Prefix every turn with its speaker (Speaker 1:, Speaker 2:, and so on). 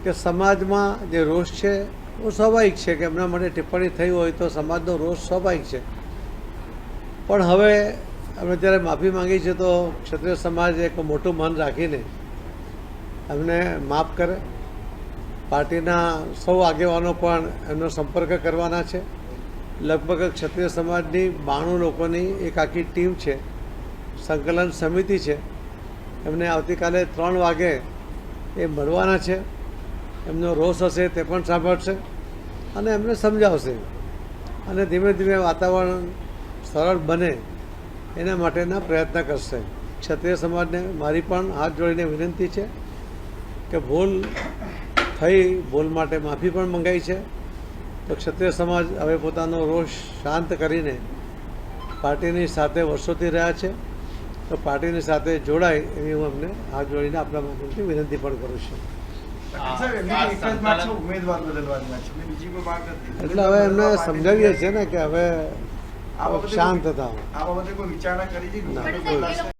Speaker 1: કે સમાજમાં જે રોષ છે એ સ્વાભાવિક છે કે એમના માટે ટિપ્પણી થઈ હોય તો સમાજનો રોષ સ્વાભાવિક છે, પણ હવે અમે જ્યારે માફી માંગી છે તો ક્ષત્રિય સમાજ એક મોટું મન રાખીને એમને માફ કરે. પાર્ટીના સૌ આગેવાનો પણ એમનો સંપર્ક કરવાના છે. લગભગ ક્ષત્રિય સમાજની 92 લોકોની એક આખી ટીમ છે, સંકલન સમિતિ છે. એમને આવતીકાલે 3 વાગે એ મળવાના છે. એમનો રોષ હશે તે પણ સાંભળશે અને એમને સમજાવશે અને ધીમે ધીમે વાતાવરણ સરળ બને એના માટેના પ્રયત્ન કરશે. ક્ષત્રિય સમાજને મારી પણ હાથ જોડીને વિનંતી છે કે ભૂલ થઈ, ભૂલ માટે માફી પણ મંગાઈ છે. તો ક્ષત્રિય સમાજ હવે પોતાનો રોષ શાંત કરીને પાર્ટીની સાથે વર્ષોથી રહ્યા છે, તો પાર્ટીની સાથે જોડાય એવી હું અમને હાથ જોડીને આપણા માધ્યમથી વિનંતી પણ કરું છું. એટલે હવે એમને સમજાવીએ છીએ ને કે હવે શાંત હતા.
Speaker 2: આ બાબતે કોઈ વિચારણા કરી છે?